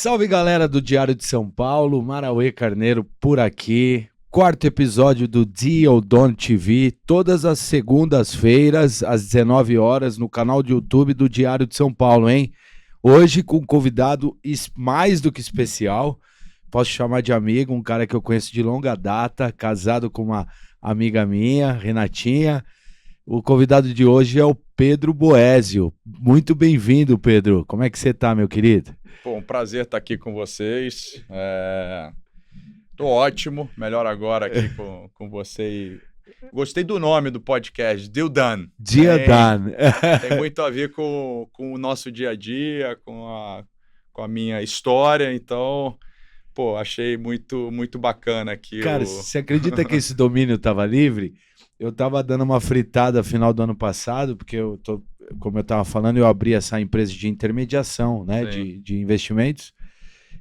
Salve galera do Diário de São Paulo, Marauê Carneiro por aqui, quarto episódio do Diodon TV, todas as segundas-feiras às 19 horas no canal de YouTube do Diário de São Paulo, hein? Hoje com um convidado mais do que especial, posso chamar de amigo, um cara que eu conheço de longa data, casado com uma amiga minha, Renatinha. O convidado de hoje é o Pedro Boésio. Muito bem-vindo, Pedro. Como é que você tá, meu querido? Pô, um prazer estar aqui com vocês. Tô ótimo, melhor agora aqui com você. Gostei do nome do podcast, Diodon. Diodon. Tem muito a ver com o nosso dia a dia, com a minha história, então, pô, achei muito bacana aqui. Cara, você acredita que esse domínio estava livre? Eu estava dando uma fritada no final do ano passado, porque como eu estava falando, eu abri essa empresa de intermediação, né, de investimentos,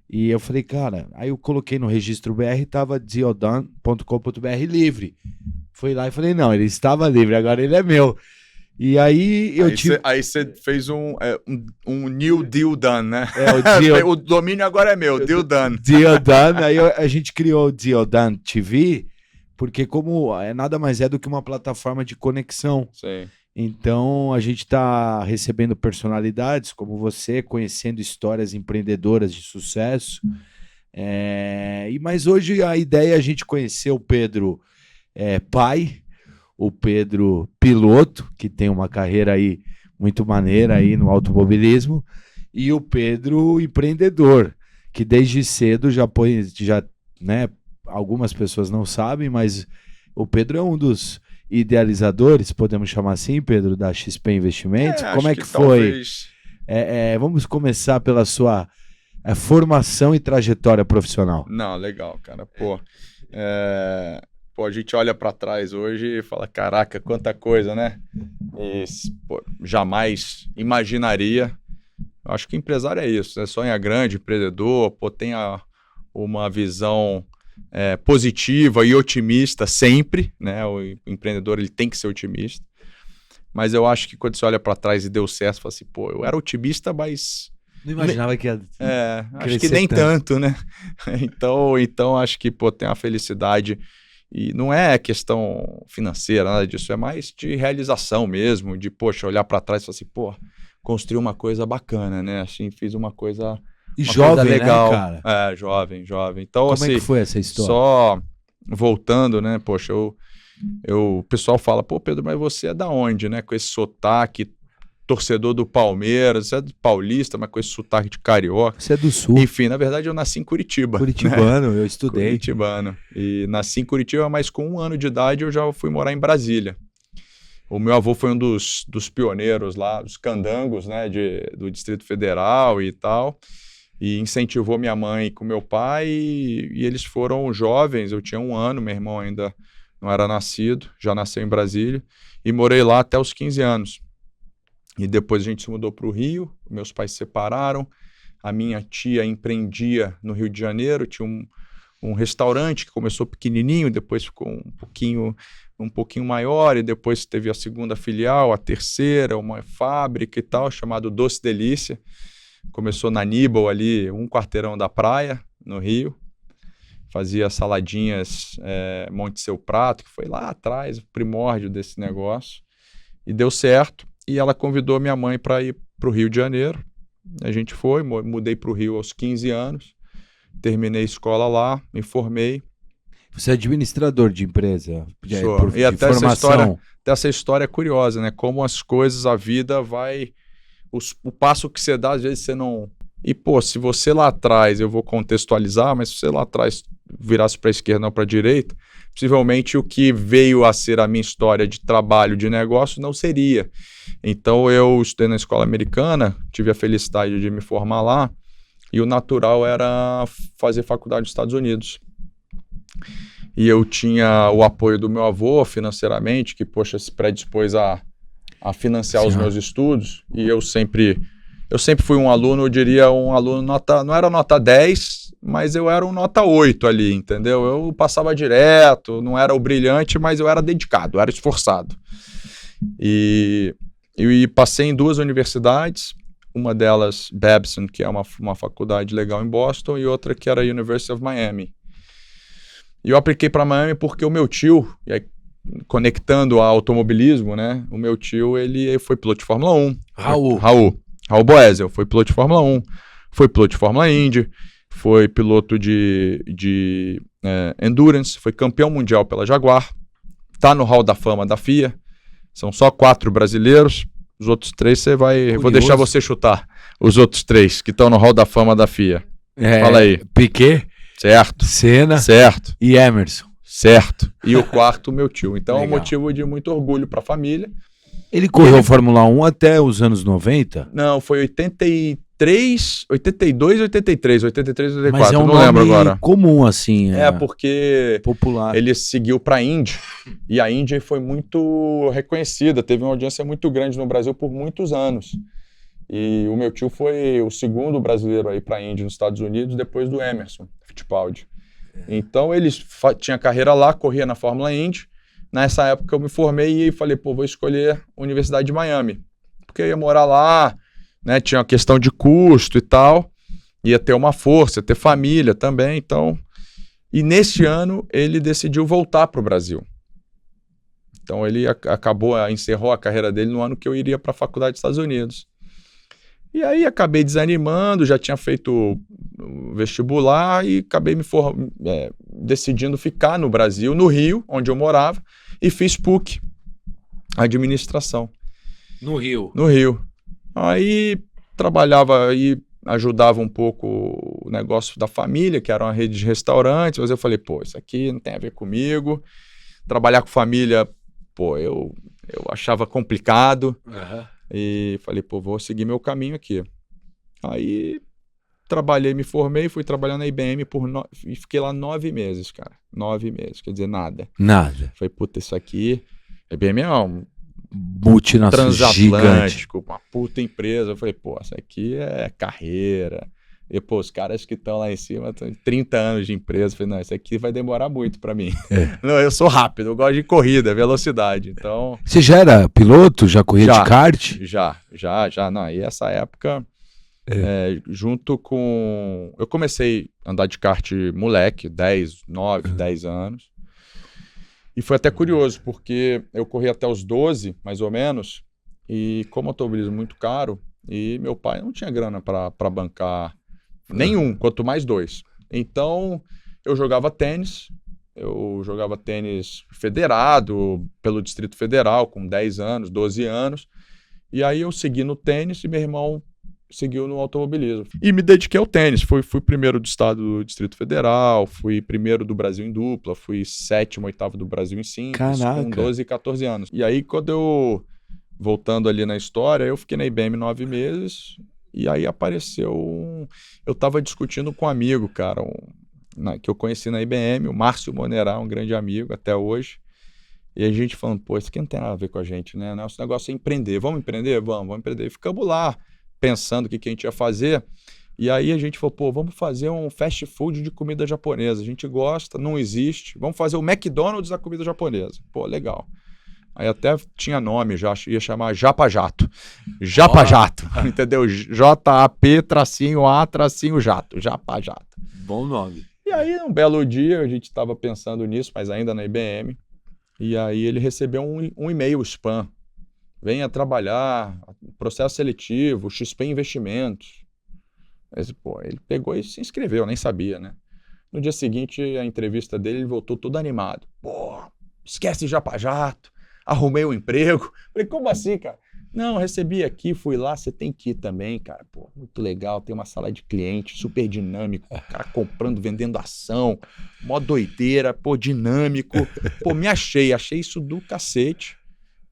e eu falei, cara, aí eu coloquei no registro BR, estava diodon.com.br livre. Fui lá e falei, não, ele estava livre, agora ele é meu. E aí Aí você fez um new deal done, né? O domínio agora é meu, deal done. Diodon, aí a gente criou o Diodon TV, porque como nada mais é do que uma plataforma de conexão. Sim. Então a gente está recebendo personalidades como você, conhecendo histórias empreendedoras de sucesso. Mas hoje a ideia é a gente conhecer o Pedro pai, o Pedro piloto, que tem uma carreira aí muito maneira aí no automobilismo, e o Pedro empreendedor, que desde cedo né, algumas pessoas não sabem, mas o Pedro é um dos idealizadores, podemos chamar assim, Pedro, da XP Investimentos. Como é que foi? Talvez... Vamos começar pela sua formação e trajetória profissional. Não, legal, cara. Pô, a gente olha para trás hoje e fala, caraca, quanta coisa, né? Jamais imaginaria. Acho que empresário é isso, né? Sonha grande, empreendedor, tem uma visão positiva e otimista sempre, né? O empreendedor ele tem que ser otimista. Mas eu acho que quando você olha para trás e deu certo, você fala assim, pô, eu era otimista, mas... Não imaginava que ia acho que nem tanto, né? Então acho que, tem uma felicidade. E não é questão financeira, nada disso. É mais de realização mesmo, de, poxa, olhar para trás e falar assim, pô, construí uma coisa bacana, né? Assim, fiz uma coisa... E jovem, coisa legal, né, cara? Jovem. Então, como assim, é que foi essa história? Só voltando, né? Poxa, o pessoal fala, pô, Pedro, mas você é da onde, né? Com esse sotaque, torcedor do Palmeiras, você é paulista, mas com esse sotaque de carioca. Você é do Sul. Enfim, na verdade, eu nasci em Curitiba. Curitibano, né? Eu estudei. Curitibano. E nasci em Curitiba, mas com 1 ano de idade eu já fui morar em Brasília. O meu avô foi um dos pioneiros lá, dos candangos, né? Do Distrito Federal e tal. E incentivou minha mãe com meu pai e eles foram jovens, eu tinha 1 ano, meu irmão ainda não era nascido, já nasceu em Brasília, e morei lá até os 15 anos. E depois a gente se mudou para o Rio, meus pais se separaram, a minha tia empreendia no Rio de Janeiro, tinha um restaurante que começou pequenininho, depois ficou um pouquinho maior, e depois teve a segunda filial, a terceira, uma fábrica e tal, chamado Doce Delícia. Começou na Aníbal ali, 1 quarteirão da praia, no Rio. Fazia saladinhas Monte Seu Prato, que foi lá atrás, o primórdio desse negócio. E deu certo. E ela convidou minha mãe para ir para o Rio de Janeiro. A gente foi, mudei para o Rio aos 15 anos. Terminei a escola lá, me formei. Você é administrador de empresa? Sou. E até essa história é curiosa, né? Como as coisas, a vida vai... O passo que você dá, às vezes você não... E, se você lá atrás, eu vou contextualizar, mas se você lá atrás virasse para a esquerda ou para a direita, possivelmente o que veio a ser a minha história de trabalho, de negócio, não seria. Então, eu estudei na escola americana, tive a felicidade de me formar lá, e o natural era fazer faculdade nos Estados Unidos. E eu tinha o apoio do meu avô financeiramente, que, se predispôs a financiar os meus estudos, e eu sempre fui um aluno, eu diria um aluno não era nota 10, mas eu era um nota 8 ali, entendeu? Eu passava direto, não era o brilhante, mas eu era dedicado, eu era esforçado. E passei em 2 universidades, uma delas, Babson, que é uma faculdade legal em Boston, e outra que era a University of Miami. E eu apliquei para Miami porque o meu tio, e aí, conectando ao automobilismo, né? O meu tio, ele foi piloto de Fórmula 1. Raul Boesel, foi piloto de Fórmula 1, foi piloto de Fórmula Indy, foi piloto de Endurance, foi campeão mundial pela Jaguar, tá no Hall da Fama da FIA, são só 4 brasileiros, os outros 3 você vai... Curioso. Vou deixar você chutar os outros 3 que estão no Hall da Fama da FIA. Fala aí. Piquet. Certo. Senna. Certo. E Emerson. Certo. E o quarto, meu tio. Então Legal. É um motivo de muito orgulho para a família. Ele correu Fórmula 1 até os anos 90? Não, foi 83, 82, 83, 84, Mas é um não lembro agora. Comum, assim. Porque popular. Ele seguiu para a Indy, e a Indy foi muito reconhecida, teve uma audiência muito grande no Brasil por muitos anos. E o meu tio foi o segundo brasileiro aí para a Indy nos Estados Unidos, depois do Emerson Fittipaldi. Então ele tinha carreira lá, corria na Fórmula Indy. Nessa época eu me formei e falei, vou escolher a Universidade de Miami, porque eu ia morar lá, né, tinha uma questão de custo e tal, ia ter uma força, ia ter família também, então... E nesse ano ele decidiu voltar para o Brasil. Então ele encerrou a carreira dele no ano que eu iria para a faculdade dos Estados Unidos. E aí acabei desanimando, já tinha feito o vestibular e acabei decidindo ficar no Brasil, no Rio, onde eu morava, e fiz PUC, administração. No Rio? No Rio. Aí trabalhava e ajudava um pouco o negócio da família, que era uma rede de restaurantes, mas eu falei, isso aqui não tem a ver comigo. Trabalhar com família, eu achava complicado. E falei, vou seguir meu caminho aqui. Aí trabalhei, me formei, fui trabalhar na IBM e fiquei lá 9 meses, cara. 9 meses, quer dizer, nada. Falei, isso aqui... IBM é um multinacional transatlântico, uma puta empresa. Eu falei, isso aqui é carreira. E, os caras que estão lá em cima têm 30 anos de empresa. Eu falei, não, isso aqui vai demorar muito para mim. Não, eu sou rápido, eu gosto de corrida, velocidade, então... Você já era piloto? Já corria de kart? Já. Não, e essa época, junto com... Eu comecei a andar de kart moleque, 9, 10 anos. E foi até curioso, porque eu corri até os 12, mais ou menos, e como automobilismo muito caro, e meu pai não tinha grana para bancar nenhum, quanto mais 2. Então, eu jogava tênis federado pelo Distrito Federal, com 10 anos, 12 anos, e aí eu segui no tênis e meu irmão seguiu no automobilismo. E me dediquei ao tênis, fui primeiro do estado do Distrito Federal, fui primeiro do Brasil em dupla, fui 7º, 8º do Brasil em simples, com 12 e 14 anos. E aí, voltando ali na história, eu fiquei na IBM 9 meses, e aí apareceu eu tava discutindo com um amigo, cara, que eu conheci na IBM, o Márcio Monerá, um grande amigo até hoje, e a gente falando, isso aqui não tem nada a ver com a gente, né? Nosso negócio é empreender. Vamos empreender? Vamos empreender. E ficamos lá, pensando o que a gente ia fazer, e aí a gente falou, vamos fazer um fast food de comida japonesa, a gente gosta, não existe, vamos fazer o McDonald's da comida japonesa. Legal. Aí até tinha nome, já ia chamar Japa Jato, entendeu? JAP-A-Jato, Japa Jato. Bom nome. E aí, um belo dia, a gente estava pensando nisso, mas ainda na IBM, e aí ele recebeu um e-mail spam. Venha trabalhar, processo seletivo, XP Investimentos. Mas, ele pegou e se inscreveu, nem sabia, né? No dia seguinte, a entrevista dele, ele voltou todo animado. Esquece Japa Jato, arrumei um emprego. Falei, como assim, cara? Não, recebi aqui, fui lá, você tem que ir também, cara. Muito legal, tem uma sala de cliente, super dinâmico, o cara comprando, vendendo ação, mó doideira, dinâmico. Me achei isso do cacete.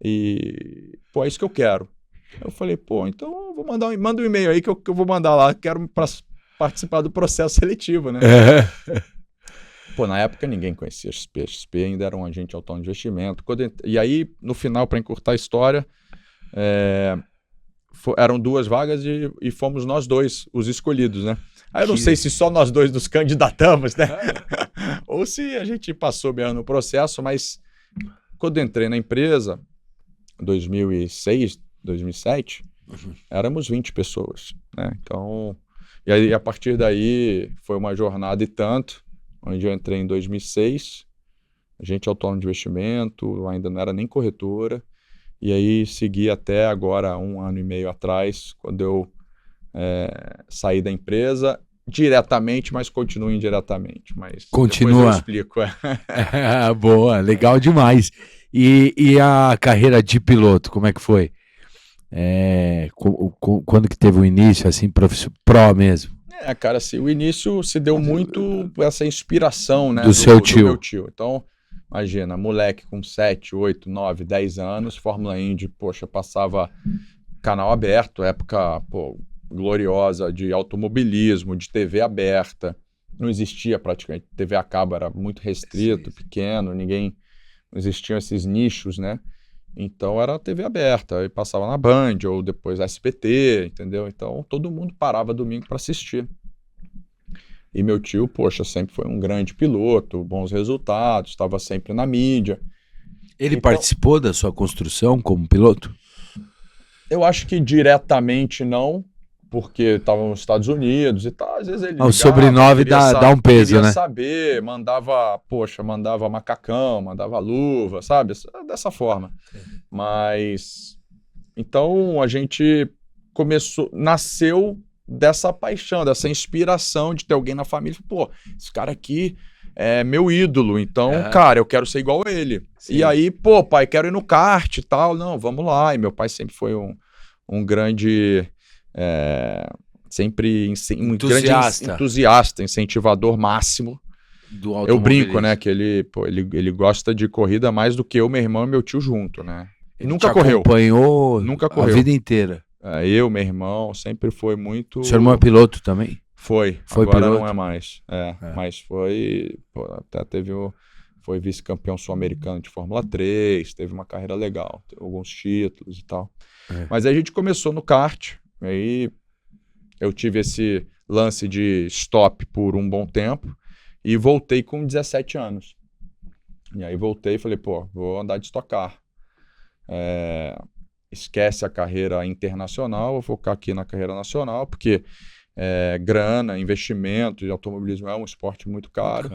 E, é isso que eu quero. Eu falei, então eu vou manda um e-mail aí que eu vou mandar lá, quero participar do processo seletivo, né? Na época ninguém conhecia a XP. A XP ainda era um agente autônomo de investimento. E aí, no final, para encurtar a história, eram 2 vagas e fomos nós 2 os escolhidos, né? Aí eu não sei se só nós 2 nos candidatamos, né? Ou se a gente passou mesmo no processo, mas quando eu entrei na empresa, 2006, 2007, éramos 20 pessoas, né? Então, e aí a partir daí foi uma jornada e tanto, onde eu entrei em 2006, agente autônomo de investimento, ainda não era nem corretora, e aí segui até agora, 1 ano e meio atrás, quando eu saí da empresa, diretamente, mas continuo indiretamente, mas Continua. depois eu explico. Boa, legal demais. E a carreira de piloto, como é que foi? Quando que teve o início, assim, pró mesmo? Cara, assim, o início se deu muito essa inspiração, né, Do seu do meu tio. tio. Então, imagina, moleque com 7, 8, 9, 10 anos, Fórmula Indy, poxa, passava canal aberto, época, pô, gloriosa de automobilismo, de TV aberta. Não existia praticamente, TV a cabo era muito restrito, pequeno, não existiam esses nichos, né? Então era TV aberta, aí passava na Band ou depois SBT, entendeu? Então todo mundo parava domingo para assistir. E meu tio, poxa, sempre foi um grande piloto, bons resultados, estava sempre na mídia. Ele Então, participou da sua construção como piloto? eu acho que diretamente não, porque estava nos Estados Unidos e tal, às vezes ele ligava, O sobrenome dá um peso, queria né? saber, mandava macacão, mandava luva, sabe? Dessa forma. Mas, então a gente nasceu dessa paixão, dessa inspiração de ter alguém na família, pô, esse cara aqui é meu ídolo, então, cara, eu quero ser igual a ele. Sim. E aí, pô, pai, quero ir no kart e tal, não, vamos lá. E meu pai sempre foi um grande... sempre um grande entusiasta, incentivador máximo. Eu brinco, né, que ele gosta de corrida mais do que eu, meu irmão e meu tio junto, né? Ele nunca correu. Acompanhou nunca correu. A vida inteira. Eu, meu irmão, sempre foi muito... Seu irmão é piloto também? Foi agora piloto? Não é mais. Mas foi... Pô, até foi vice-campeão sul-americano de Fórmula 3, teve uma carreira legal, teve alguns títulos e tal. Mas aí a gente começou no kart, aí eu tive esse lance de stop por um bom tempo e voltei com 17 anos. E aí voltei e falei, pô, vou andar de Stock Car. Esquece a carreira internacional, vou focar aqui na carreira nacional, porque grana, investimento de automobilismo é um esporte muito caro.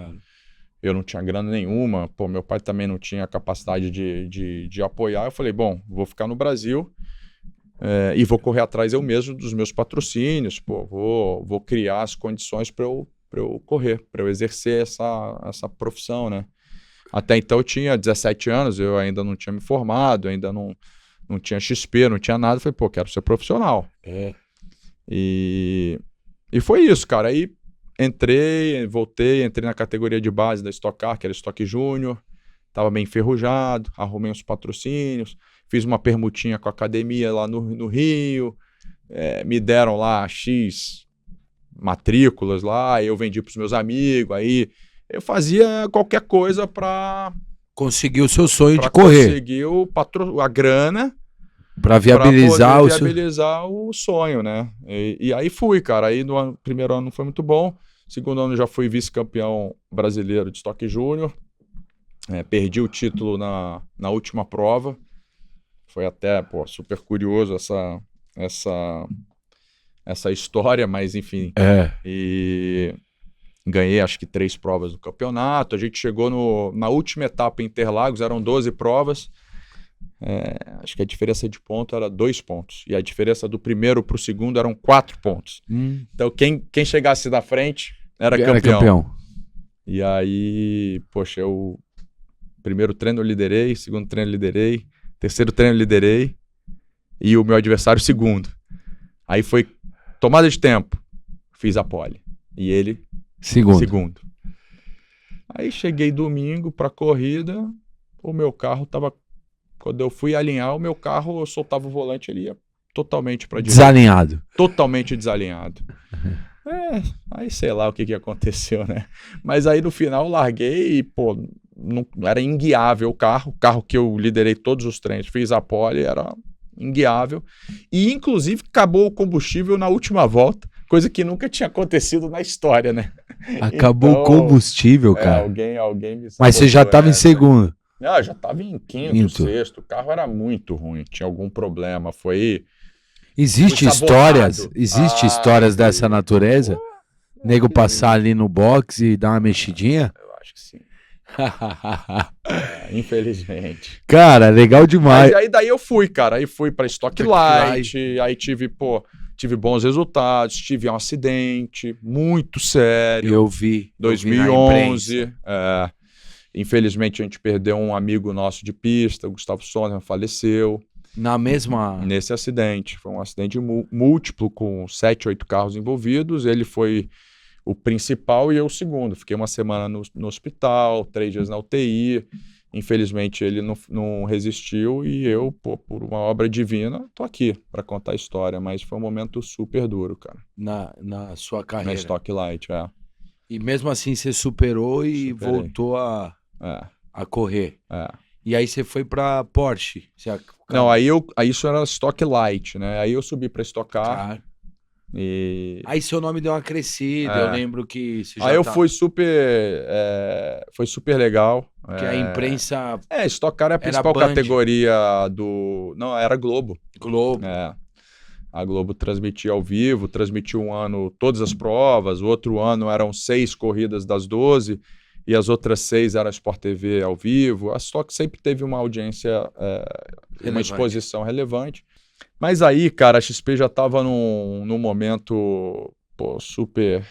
Eu não tinha grana nenhuma, pô, meu pai também não tinha capacidade de apoiar. Eu falei, bom, vou ficar no Brasil e vou correr atrás eu mesmo dos meus patrocínios, pô, vou criar as condições para eu correr, para eu exercer essa profissão, né? Até então eu tinha 17 anos, eu ainda não tinha me formado, ainda não tinha XP, não tinha nada. Eu falei, pô, quero ser profissional. E foi isso, cara. Aí entrei na categoria de base da Stock Car, que era Stock Júnior. Tava bem enferrujado, arrumei uns patrocínios, fiz uma permutinha com a academia lá no Rio, me deram lá X matrículas lá, eu vendi para os meus amigos, aí eu fazia qualquer coisa para conseguir o seu sonho de correr. Conseguir a grana para viabilizar, o sonho, né? E aí fui, cara. Aí no primeiro ano não foi muito bom. Segundo ano já fui vice-campeão brasileiro de Stock Júnior. Perdi o título na última prova. Foi até, pô, super curioso essa história, mas enfim. E ganhei acho que 3 provas do campeonato. A gente chegou na última etapa em Interlagos, eram 12 provas. Acho que a diferença de ponto era 2 pontos. E a diferença do primeiro para o segundo eram 4 pontos. Então quem chegasse da frente era campeão. E aí, poxa, primeiro treino eu liderei, segundo treino eu liderei, terceiro treino eu liderei e o meu adversário segundo. Aí foi tomada de tempo, fiz a pole. E ele segundo. Aí cheguei domingo para a corrida, o meu carro estava... Quando eu fui alinhar, o meu carro, eu soltava o volante, ele ia totalmente para direita. Desalinhado. Totalmente desalinhado. Aí sei lá o que aconteceu, né? Mas aí no final eu larguei e, pô, não era inguiável o carro que eu liderei todos os treinos, fiz a pole, era inguiável. E, inclusive, acabou o combustível na última volta, coisa que nunca tinha acontecido na história, né? Acabou o combustível, cara. Alguém me sabotou. Mas você já estava em segundo. Já estava em quinto, sexto. O carro era muito ruim, tinha algum problema. Existe Fui histórias, sabotado. existe histórias dessa natureza? Pô, Nego passar ali no box e dar uma mexidinha? eu acho que sim. Infelizmente. Cara, legal Mas demais. aí daí eu fui, cara. Aí fui pra Stock Light, aí tive bons resultados, tive um acidente muito sério. Eu vi. 2011. Infelizmente a gente perdeu um amigo nosso de pista, o Gustavo Sonner, faleceu Na mesma. nesse acidente. Foi um acidente múltiplo com 7, 8 carros envolvidos. Ele foi o principal e eu o segundo. Fiquei uma semana no hospital, 3 dias na UTI. Infelizmente ele não resistiu e eu, por uma obra divina, tô aqui para contar a história. Mas foi um momento super duro, cara. Na sua Na carreira. Stock Light, E mesmo assim você superou e Superei. voltou a correr. E aí você foi pra Porsche. Não, aí isso era Stock Light, né? Aí eu subi pra Stock Car. Cara. E Aí seu nome deu uma crescida. Eu lembro que você já aí eu fui foi super legal. Que a imprensa Stock Car é a principal Band. categoria do... Não, era Globo. Globo. A Globo transmitia ao vivo, transmitiu um ano todas as provas, o outro ano eram 6 corridas das 12 e as outras 6 eram Sport TV ao vivo. A Stock sempre teve uma audiência, uma exposição relevante. Mas aí, cara, a XP já estava num momento super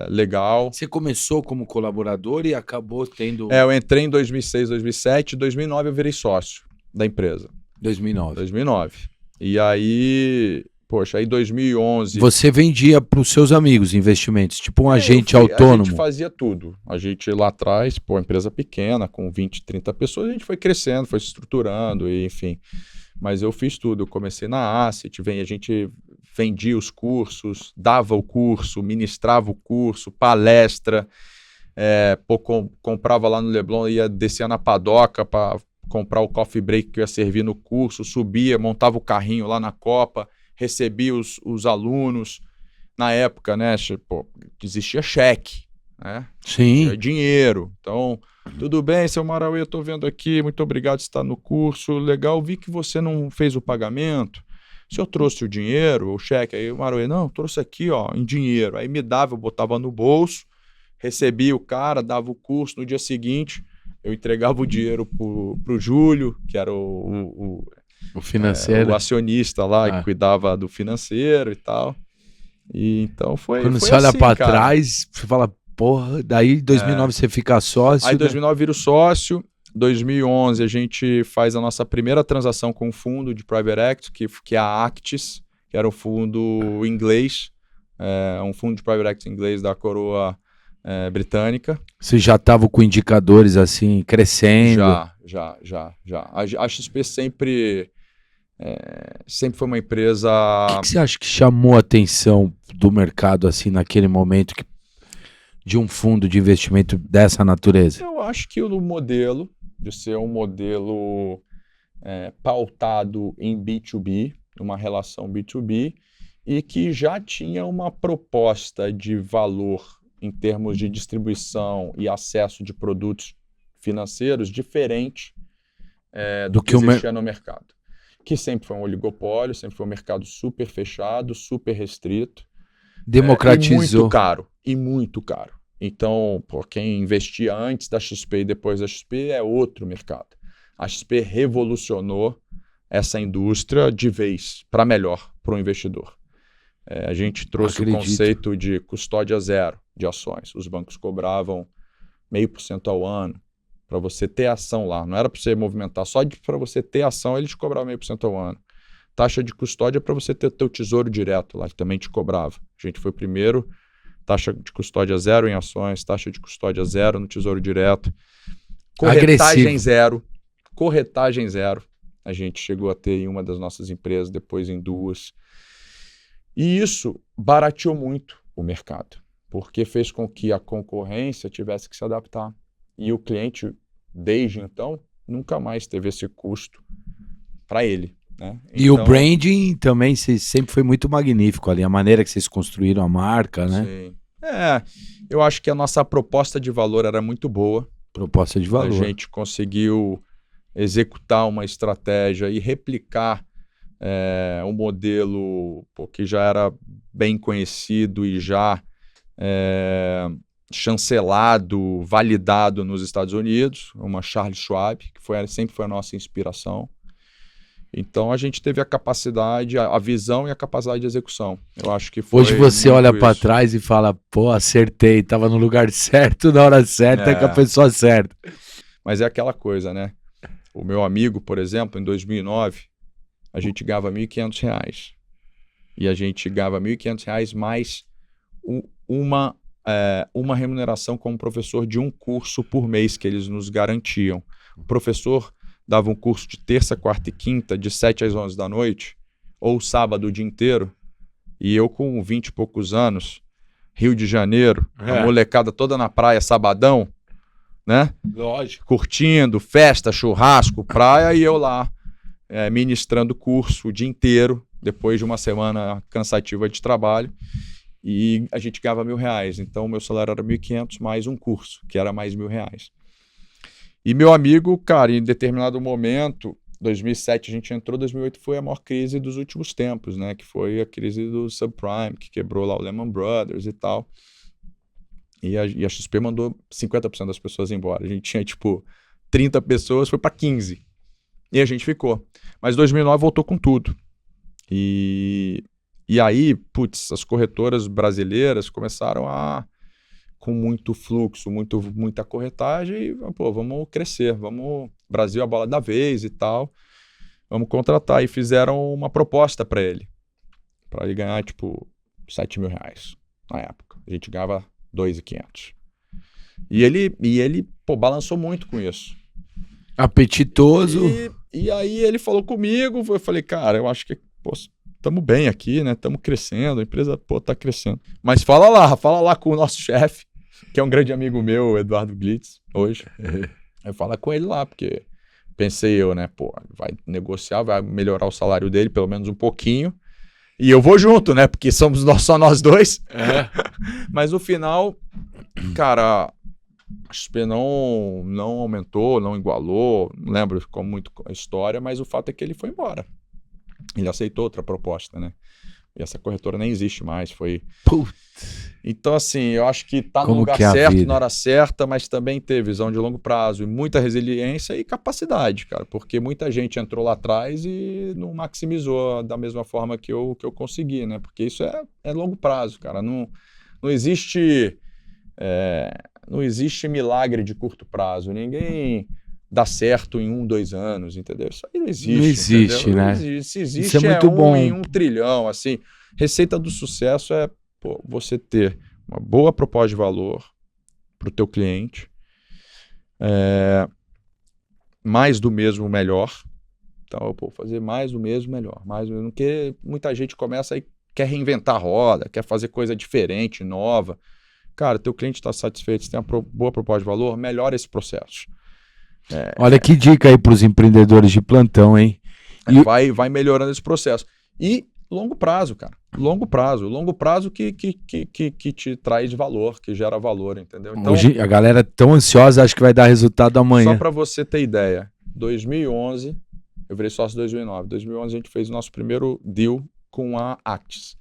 legal. Você começou como colaborador e acabou tendo... Eu entrei em 2006, 2007, 2009 eu virei sócio da empresa. 2009. E aí... Poxa, aí 2011... Você vendia para os seus amigos investimentos, tipo um agente autônomo. A gente fazia tudo. A gente lá atrás, empresa pequena, com 20, 30 pessoas, a gente foi crescendo, foi se estruturando, e, enfim. Mas eu fiz tudo. Eu comecei na Asset, a gente vendia os cursos, dava o curso, ministrava o curso, palestra, comprava lá no Leblon, descia na padoca para comprar o coffee break que eu ia servir no curso, subia, montava o carrinho lá na Copa, recebia os alunos. Na época, né, existia cheque, né? Sim. Existia dinheiro. Então, tudo bem, seu Marauê, eu estou vendo aqui, muito obrigado por estar no curso, legal, vi que você não fez o pagamento. Se eu trouxe o dinheiro, o cheque, aí o Marauê, não, trouxe aqui, ó, em dinheiro. Aí me dava, eu botava no bolso, recebia o cara, dava o curso, no dia seguinte, eu entregava o dinheiro pro Júlio, que era o financeiro, o acionista lá que cuidava do financeiro e tal. E então Quando foi você olha assim, para cara. trás, você fala, porra, daí em 2009 você fica sócio. Aí em 2009 vira sócio. 2011 a gente faz a nossa primeira transação com um fundo de private equity, que é a Actis, que era um fundo inglês, um fundo de private equity inglês da coroa britânica. Você já estava com indicadores assim, crescendo? Já. A XP sempre foi uma empresa... O que você acha que chamou a atenção do mercado assim naquele momento de um fundo de investimento dessa natureza? Eu acho que o modelo, de ser um modelo pautado em B2B, uma relação B2B, e que já tinha uma proposta de valor em termos de distribuição e acesso de produtos financeiros diferente do que existia no mercado. Que sempre foi um oligopólio, sempre foi um mercado super fechado, super restrito. Democratizou. E muito caro. Então, quem investia antes da XP e depois da XP é outro mercado. A XP revolucionou essa indústria de vez, para melhor, para o investidor. A gente trouxe o conceito de custódia zero de ações. Os bancos cobravam 0,5% ao ano para você ter ação lá. Não era para você movimentar, só para você ter ação eles te cobravam 0,5% ao ano. Taxa de custódia para você ter teu tesouro direto lá, que também te cobrava. A gente foi primeiro, taxa de custódia zero em ações, taxa de custódia zero no tesouro direto. Corretagem zero. A gente chegou a ter em uma das nossas empresas, depois em 2. E isso barateou muito o mercado, porque fez com que a concorrência tivesse que se adaptar. E o cliente, desde então, nunca mais teve esse custo para ele. Né? E o branding também sempre foi muito magnífico ali, a maneira que vocês construíram a marca, né? Sim. Eu acho que a nossa proposta de valor era muito boa. Proposta de valor. A gente conseguiu executar uma estratégia e replicar um modelo que já era bem conhecido e já chancelado, validado nos Estados Unidos, uma Charles Schwab, que sempre foi a nossa inspiração. Então a gente teve a capacidade, a visão e a capacidade de execução. Eu acho que foi. Hoje você olha para trás e fala, pô, acertei, tava no lugar certo, na hora certa, com a pessoa certa. Mas é aquela coisa, né? O meu amigo, por exemplo, em 2009, a gente ganhava R$1.500. E a gente ganhava R$1.500 mais uma remuneração como professor de um curso por mês que eles nos garantiam. O professor dava um curso de terça, quarta e quinta, de 7 às 11 da noite, ou sábado o dia inteiro, e eu com 20 e poucos anos, Rio de Janeiro, a molecada toda na praia, sabadão, né? Lógico. Curtindo, festa, churrasco, praia, e eu lá ministrando curso o dia inteiro, depois de uma semana cansativa de trabalho, e a gente ganhava R$1.000. Então o meu salário era R$1.500 mais um curso, que era mais R$1.000. E meu amigo, cara, em determinado momento, 2007 a gente entrou, 2008 foi a maior crise dos últimos tempos, né? Que foi a crise do subprime, que quebrou lá o Lehman Brothers e tal. E a XP mandou 50% das pessoas embora. A gente tinha, 30 pessoas, foi para 15. E a gente ficou. Mas 2009 voltou com tudo. E aí, as corretoras brasileiras começaram com muito fluxo, muita corretagem, e, vamos crescer, Brasil a bola da vez e tal, vamos contratar. E fizeram uma proposta para ele ganhar, R$7.000 na época. A gente ganhava R$2.500. E ele balançou muito com isso. Apetitoso. E aí ele falou comigo, eu falei, cara, eu acho que, estamos bem aqui, né? Estamos crescendo, a empresa, tá crescendo. Mas fala lá com o nosso chefe, que é um grande amigo meu, o Eduardo Glitz, hoje. Aí fala com ele lá, porque pensei eu, né? Vai negociar, vai melhorar o salário dele, pelo menos um pouquinho. E eu vou junto, né? Porque somos só nós dois. Mas no final, cara, a XP não aumentou, não igualou. Não lembro como muito a história, mas o fato é que ele foi embora. Ele aceitou outra proposta, né? E essa corretora nem existe mais, foi... Então, assim, eu acho que tá no lugar certo, na hora certa, mas também ter visão de longo prazo e muita resiliência e capacidade, cara, porque muita gente entrou lá atrás e não maximizou da mesma forma que eu consegui, né? Porque isso é longo prazo, cara. Não existe milagre de curto prazo. Ninguém dá certo em 1, 2 anos, entendeu? Isso aí não existe. Não existe, entendeu? né? Não existe. Se existe, isso é muito bom. Em 1 trilhão, assim. Receita do sucesso é você ter uma boa proposta de valor para o teu cliente, mais do mesmo melhor. Então, fazer mais do mesmo melhor. Porque muita gente começa e quer reinventar a roda, quer fazer coisa diferente, nova. Cara, teu cliente está satisfeito, você tem uma boa proposta de valor, melhora esse processo. Olha que dica aí para os empreendedores de plantão, hein? Vai melhorando esse processo. E longo prazo, cara. Longo prazo que te traz valor, que gera valor, entendeu? Então, hoje a galera é tão ansiosa, acho que vai dar resultado amanhã. Só para você ter ideia, 2011, eu virei sócio em 2009. 2011 a gente fez o nosso primeiro deal com a Actis,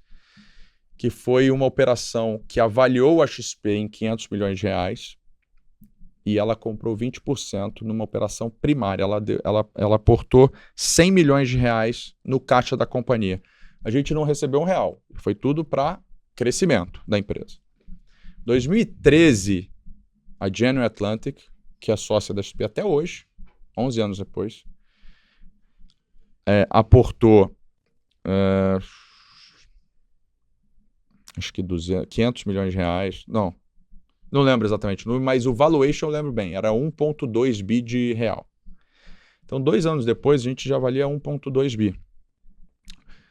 que foi uma operação que avaliou a XP em R$500 milhões e ela comprou 20% numa operação primária. Ela aportou R$100 milhões no caixa da companhia. A gente não recebeu R$1. Foi tudo para crescimento da empresa. 2013, a General Atlantic, que é sócia da XP até hoje, 11 anos depois, aportou acho que 500 milhões de reais. Não lembro exatamente o número, mas o valuation eu lembro bem, era 1,2 bi de real. Então, 2 anos depois, a gente já valia 1,2 bi.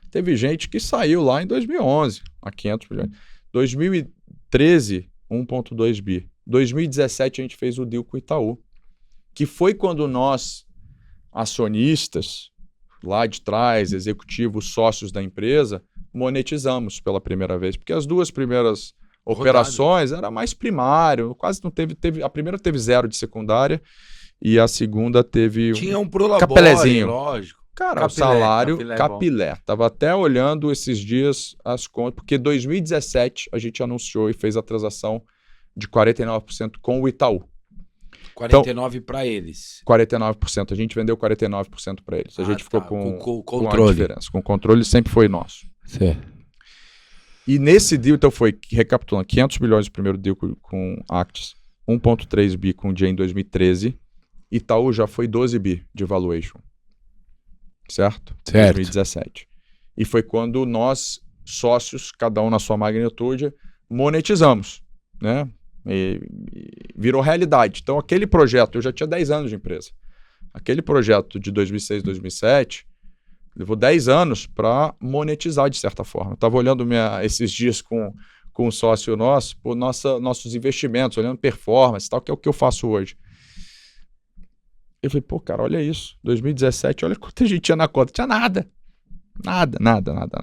Teve gente que saiu lá em 2011, a 500 milhões. 2013, 1,2 bi. 2017, a gente fez o deal com o Itaú, que foi quando nós, acionistas, lá de trás, executivos, sócios da empresa, monetizamos pela primeira vez. Porque as 2 primeiras operações era mais primário, quase não teve. A primeira teve 0 de secundária e a segunda teve tinha um prolabore, capelezinho. Lógico. Cara, o Capilé, salário Capilé é capilé. Tava até olhando esses dias as contas, porque 2017 a gente anunciou e fez a transação de 49% com o Itaú. 49 para eles. 49%. A gente vendeu 49% para eles. A gente ficou com o a controle. diferença. Com o controle sempre foi nosso. Certo. E nesse deal, então foi, recapitulando, 500 milhões no primeiro deal com Actis, 1,3 bi com o dia em 2013. Itaú já foi 12 bi de valuation. Certo? 2017. E foi quando nós, sócios, cada um na sua magnitude, monetizamos, né? E virou realidade. Então, aquele projeto, eu já tinha 10 anos de empresa. Aquele projeto de 2006, 2007, levou 10 anos para monetizar, de certa forma. Eu estava olhando esses dias com um sócio nosso, nossos investimentos, olhando performance e tal, que é o que eu faço hoje. Eu falei, pô, cara, olha isso. 2017, olha quanto a gente tinha na conta. Tinha nada. Nada.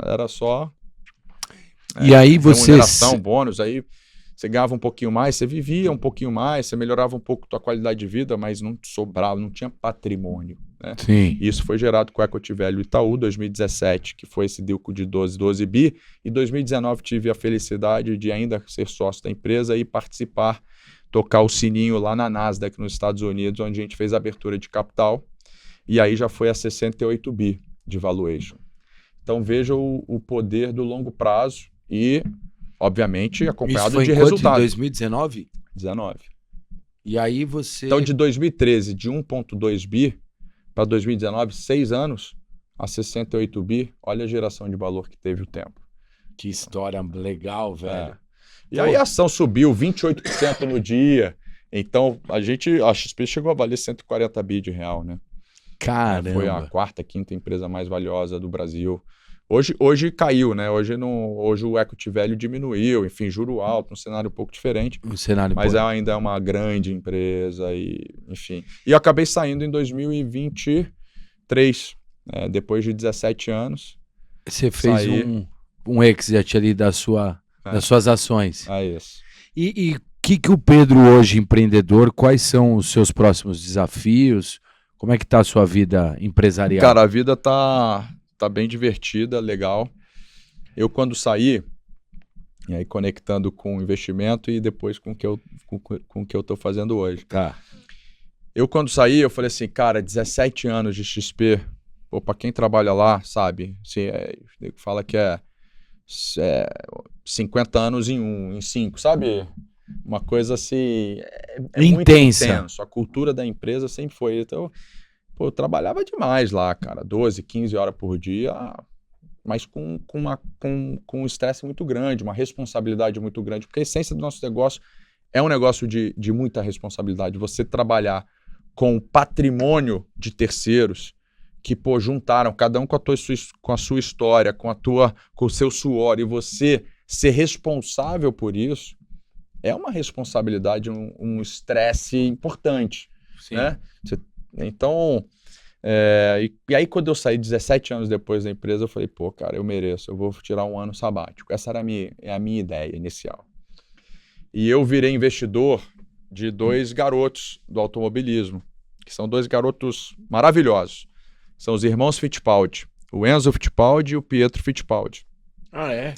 Era só... E aí você... remuneração, bônus, aí você ganhava um pouquinho mais, você vivia um pouquinho mais, você melhorava um pouco a tua qualidade de vida, mas não sobrava, não tinha patrimônio. Né? Sim. E isso foi gerado com o Equity Value Itaú, 2017, que foi esse deal de 12 bi, e 2019 tive a felicidade de ainda ser sócio da empresa e participar, tocar o sininho lá na Nasdaq, nos Estados Unidos, onde a gente fez a abertura de capital, e aí já foi a 68 bi de valuation. Então veja o poder do longo prazo e, obviamente, acompanhado isso foi de em resultado. Em 2019? 19. E aí você... Então de 2013, de 1,2 bi para 2019, 6 anos, a 68 bi, olha a geração de valor que teve o tempo. Que história legal, velho. E aí a ação subiu 28% no dia. Então, a XP chegou a valer 140 bi de real, né? Caramba. Foi a quarta, quinta empresa mais valiosa do Brasil. Hoje caiu, né? Hoje o equity value diminuiu, enfim, juro alto, um cenário um pouco diferente. Mas ainda é uma grande empresa, enfim. E eu acabei saindo em 2023, né? Depois de 17 anos. Você fez um exit ali das suas ações. Isso. E o que o Pedro hoje, empreendedor, quais são os seus próximos desafios? Como é que tá a sua vida empresarial? Cara, a vida tá bem divertida, legal. Eu quando saí, e aí conectando com o investimento e depois com o que eu tô fazendo hoje. Tá. Eu quando saí, eu falei assim, cara, 17 anos de XP, pô, pra quem trabalha lá, sabe, assim, fala que é 50 anos em 5, sabe? Uma coisa assim, muito intenso. A cultura da empresa sempre foi. Então, pô, eu trabalhava demais lá, cara, 12, 15 horas por dia, mas com um estresse muito grande, uma responsabilidade muito grande, porque a essência do nosso negócio é um negócio de muita responsabilidade. Você trabalhar com patrimônio de terceiros que, pô, juntaram, cada um com a sua história, com o seu suor, e você ser responsável por isso, é uma responsabilidade, um estresse importante. Sim. Né? Então, e aí quando eu saí 17 anos depois da empresa, eu falei, pô, cara, eu mereço, eu vou tirar um ano sabático. Essa era a minha ideia inicial. E eu virei investidor de 2 garotos do automobilismo, que são 2 garotos maravilhosos. São os irmãos Fittipaldi, o Enzo Fittipaldi e o Pietro Fittipaldi. Ah, é?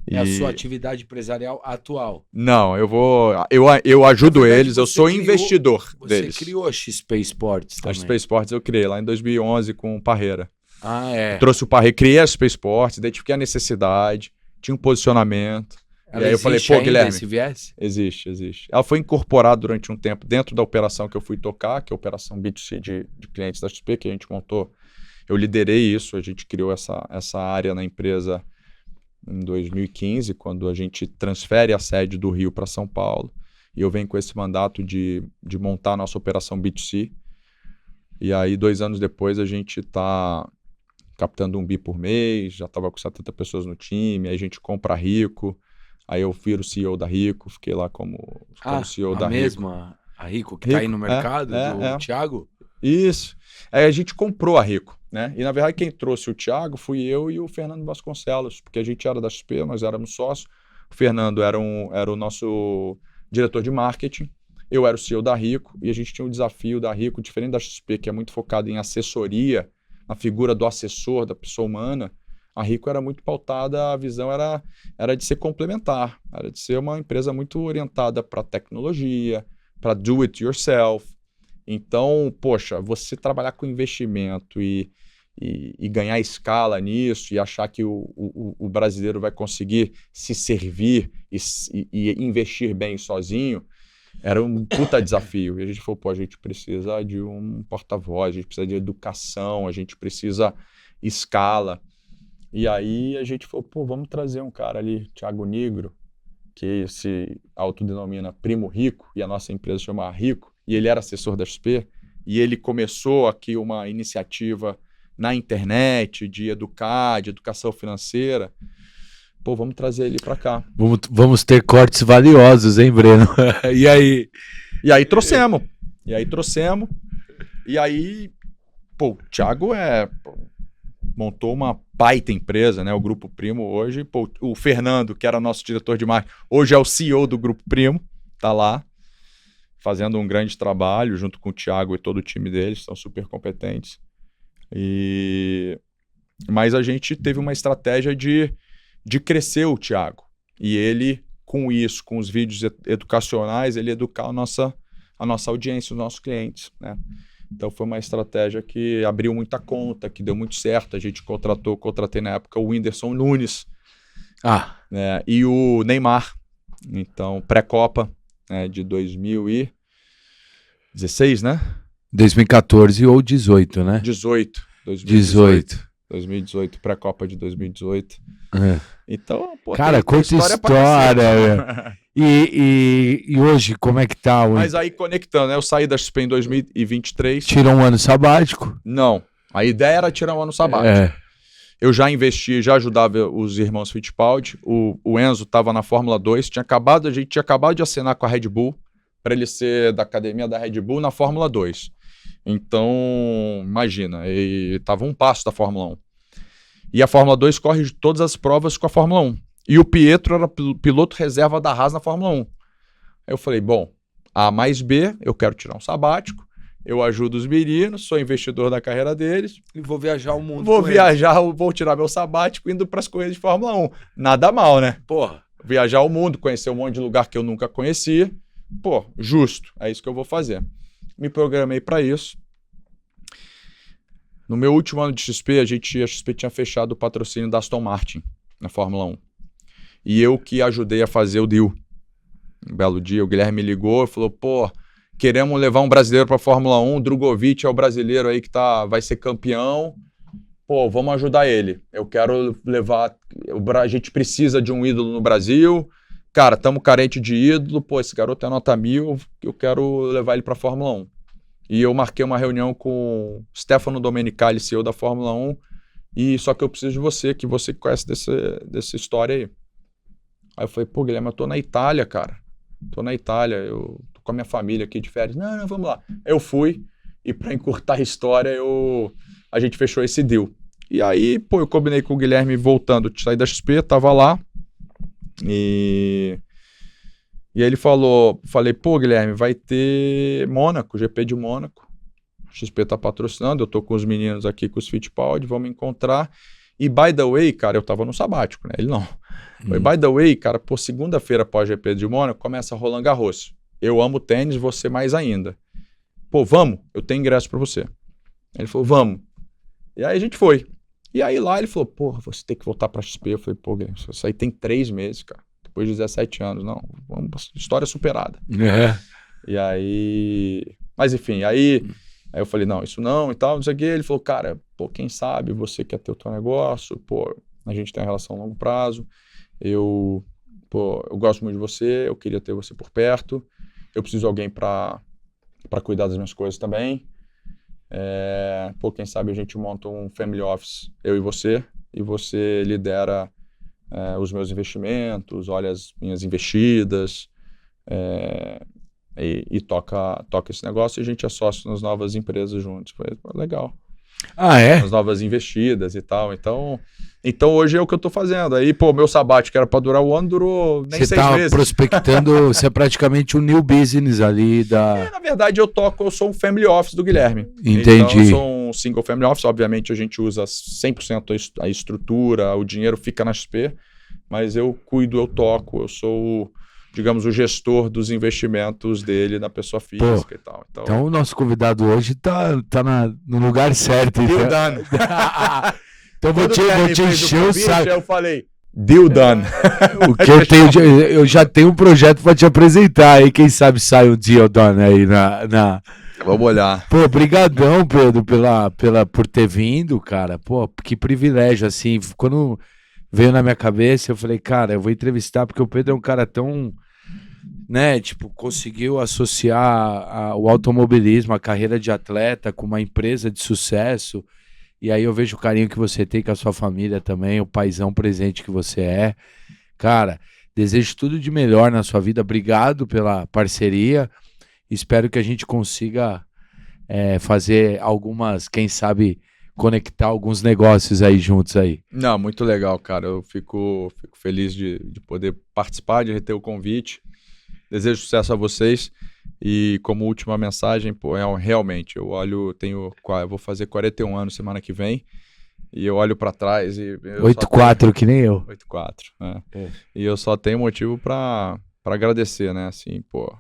É a sua atividade empresarial atual? Não, eu ajudo eles, eu sou investidor deles. Você criou a XP Sports também? A XP Sports eu criei lá em 2011 com o Parreira. Ah, é? Eu trouxe o Parreira, criei a XP Sports, identifiquei a necessidade, tinha um posicionamento. Ela e aí eu falei, pô, Guilherme, esse viés? Existe. Ela foi incorporada durante um tempo dentro da operação que eu fui tocar, que é a operação B2C de clientes da XP, que a gente montou. Eu liderei isso, a gente criou essa área na empresa em 2015, quando a gente transfere a sede do Rio para São Paulo. E eu venho com esse mandato de montar a nossa operação B2C. E aí, 2 anos depois, a gente está captando 1 bi por mês, já estava com 70 pessoas no time, aí a gente compra a Rico, aí eu viro CEO da Rico, fiquei lá como CEO da Rico. A Rico que está aí no mercado, do Thiago? Isso. Aí a gente comprou a Rico, né? E na verdade quem trouxe o Thiago fui eu e o Fernando Vasconcelos, porque a gente era da XP, nós éramos sócios. O Fernando era o nosso diretor de marketing, eu era o CEO da Rico, e a gente tinha um desafio da Rico, diferente da XP, que é muito focado em assessoria na figura do assessor, da pessoa humana, a Rico era muito pautada, a visão era de ser complementar, era de ser uma empresa muito orientada para tecnologia, para do it yourself. Então, poxa, você trabalhar com investimento e ganhar escala nisso e achar que o brasileiro vai conseguir se servir e investir bem sozinho, era um puta desafio. E a gente falou, pô, a gente precisa de um porta-voz, a gente precisa de educação, a gente precisa escala. E aí a gente falou, pô, vamos trazer um cara ali, Thiago Nigro, que se autodenomina Primo Rico, e a nossa empresa chama Rico, e ele era assessor da XP, e ele começou aqui uma iniciativa na internet de educar, de educação financeira. Pô, vamos trazer ele para cá. Vamos ter cortes valiosos, hein, Breno? E aí? E aí trouxemos. E aí, pô, o Thiago montou uma baita empresa, né? O Grupo Primo hoje. Pô, o Fernando, que era nosso diretor de marketing, hoje é o CEO do Grupo Primo, tá lá, fazendo um grande trabalho junto com o Thiago e todo o time deles, são super competentes. Mas a gente teve uma estratégia de crescer o Thiago. E ele, com isso, com os vídeos educacionais, ele educar a nossa audiência, os nossos clientes, né? Então foi uma estratégia que abriu muita conta, que deu muito certo. A gente contratei na época o Whindersson Nunes, né, e o Neymar. Então, pré-Copa, né, de 2016, né? 2014 ou 18, né? 2018, pré-Copa de 2018. Então, pô, cara, conta história. E hoje, como é que tá? Mas aí, conectando, né? Eu saí da XP em 2023. Tirou um ano sabático? Não. A ideia era tirar um ano sabático. Eu já investi, já ajudava os irmãos Fittipaldi. O Enzo estava na Fórmula 2. A gente tinha acabado de assinar com a Red Bull para ele ser da academia da Red Bull na Fórmula 2. Então, imagina, ele estava um passo da Fórmula 1. E a Fórmula 2 corre todas as provas com a Fórmula 1. E o Pietro era piloto reserva da Haas na Fórmula 1. Aí eu falei, bom, A mais B, eu quero tirar um sabático, eu ajudo os meninos, sou investidor da carreira deles. E vou viajar o mundo. Vou tirar meu sabático indo para as corridas de Fórmula 1. Nada mal, né? Porra. Viajar o mundo, conhecer um monte de lugar que eu nunca conheci. Pô, justo, é isso que eu vou fazer. Me programei para isso. No meu último ano de XP, a XP tinha fechado o patrocínio da Aston Martin na Fórmula 1. E eu que ajudei a fazer o deal. Um belo dia, o Guilherme me ligou e falou, pô, queremos levar um brasileiro para a Fórmula 1, Drogovic é o brasileiro aí que vai ser campeão. Pô, vamos ajudar ele. Eu quero levar... A gente precisa de um ídolo no Brasil. Cara, estamos carente de ídolo. Pô, esse garoto é nota 1000. Eu quero levar ele para a Fórmula 1. E eu marquei uma reunião com o Stefano Domenicali, CEO da Fórmula 1. E só que eu preciso de você, que você conhece dessa história aí. Aí eu falei, pô, Guilherme, eu tô na Itália, cara. Tô na Itália, eu tô com a minha família aqui de férias. Não, vamos lá. Eu fui, e para encurtar a história, a gente fechou esse deal. E aí, pô, eu combinei com o Guilherme voltando, saí da XP, tava lá. E aí ele falei, pô, Guilherme, vai ter Mônaco, GP de Mônaco. A XP tá patrocinando, eu tô com os meninos aqui, com os Fittipaldi, vamos encontrar. E by the way, cara, eu tava no sabático, né? Ele não. Foi, by the way, cara, pô, segunda-feira após GP de Mônaco, começa Roland Garros. Eu amo tênis, você mais ainda. Pô, vamos? Eu tenho ingresso pra você. Ele falou, vamos. E aí a gente foi. E aí lá ele falou, porra, você tem que voltar pra XP. Eu falei, pô, Guilherme, isso aí tem 3 meses, cara. Depois de 17 anos. Não, vamos, história superada. E aí... Mas enfim, aí eu falei, não, isso não e tal, não sei o quê. Ele falou, cara, pô, quem sabe você quer ter o teu negócio, pô, a gente tem uma relação a longo prazo, eu gosto muito de você, eu queria ter você por perto, eu preciso de alguém para cuidar das minhas coisas também. Pô, quem sabe a gente monta um family office, eu e você lidera os meus investimentos, olha as minhas investidas, e toca esse negócio, e a gente é sócio nas novas empresas juntos. Foi legal. Ah, é? As novas investidas e tal. Então hoje é o que eu tô fazendo. Aí, pô, meu sabático era pra durar o ano, durou nem Você 6 tá meses. prospectando, você é praticamente um new business ali da... Na verdade, eu sou um family office do Guilherme. Entendi. Então, eu sou um single family office. Obviamente, a gente usa 100% a estrutura, o dinheiro fica na XP, mas eu cuido, eu toco, eu sou, digamos, o gestor dos investimentos dele na pessoa física e tal. Então, o nosso convidado hoje tá no lugar certo. Deal done. Então, vou te encher o saco. Eu falei, deal done. O que eu já tenho um projeto pra te apresentar aí. Quem sabe sai um deal done aí na... Vamos olhar. Pô, brigadão, Pedro, por ter vindo, cara. Pô, que privilégio, assim. Quando veio na minha cabeça, eu falei, cara, eu vou entrevistar, porque o Pedro é um cara tão, né, tipo, conseguiu associar o automobilismo, a carreira de atleta com uma empresa de sucesso. E aí eu vejo o carinho que você tem com a sua família também, o paizão presente que você é. Cara, desejo tudo de melhor na sua vida. Obrigado pela parceria. Espero que a gente consiga fazer algumas, quem sabe, conectar alguns negócios aí juntos aí. Não, muito legal, cara. Eu fico feliz de poder participar, de ter o convite. Desejo sucesso a vocês. E como última mensagem, pô, realmente, eu vou fazer 41 anos semana que vem, e eu olho pra trás e... 8-4, que nem eu. 8-4, né? E eu só tenho motivo pra agradecer, né? Assim, pô,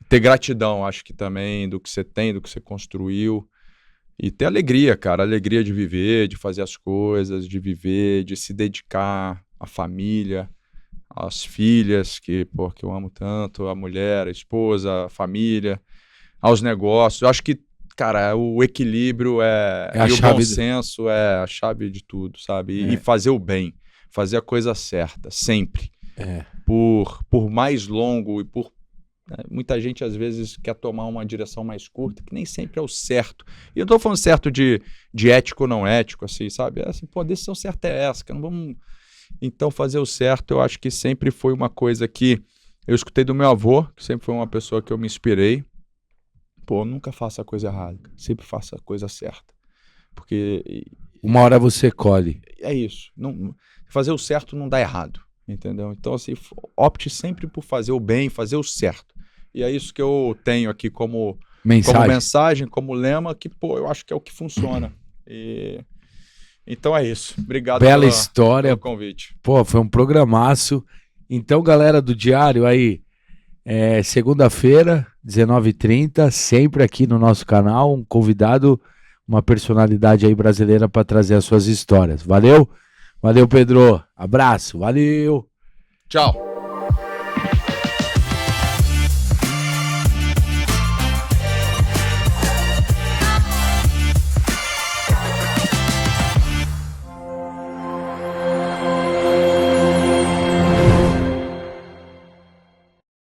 ter gratidão, acho que também, do que você tem, do que você construiu, e ter alegria, cara, alegria de viver, de fazer as coisas, de viver, de se dedicar à família, às filhas, que eu amo tanto, a mulher, a esposa, a família, aos negócios. Eu acho que, cara, o equilíbrio e o bom senso é a chave de tudo, sabe? E fazer o bem, fazer a coisa certa, sempre. Por mais longo e muita gente, às vezes, quer tomar uma direção mais curta, que nem sempre é o certo. E eu não tô falando certo de ético ou não ético, assim, sabe? Assim, pô, a decisão certa é essa, que não vamos... Então, fazer o certo, eu acho que sempre foi uma coisa que eu escutei do meu avô, que sempre foi uma pessoa que eu me inspirei. Pô, nunca faça a coisa errada, sempre faça a coisa certa. Porque... Uma hora você colhe. É isso. Fazer o certo não dá errado, entendeu? Então, assim, opte sempre por fazer o bem, fazer o certo. E é isso que eu tenho aqui como mensagem, como lema, que, pô, eu acho que é o que funciona. Então é isso. Obrigado Bela história. pelo convite. Pô, foi um programaço. Então, galera do Diário aí, segunda-feira, 19h30, sempre aqui no nosso canal, um convidado, uma personalidade aí brasileira para trazer as suas histórias. Valeu? Valeu, Pedro. Abraço. Valeu. Tchau.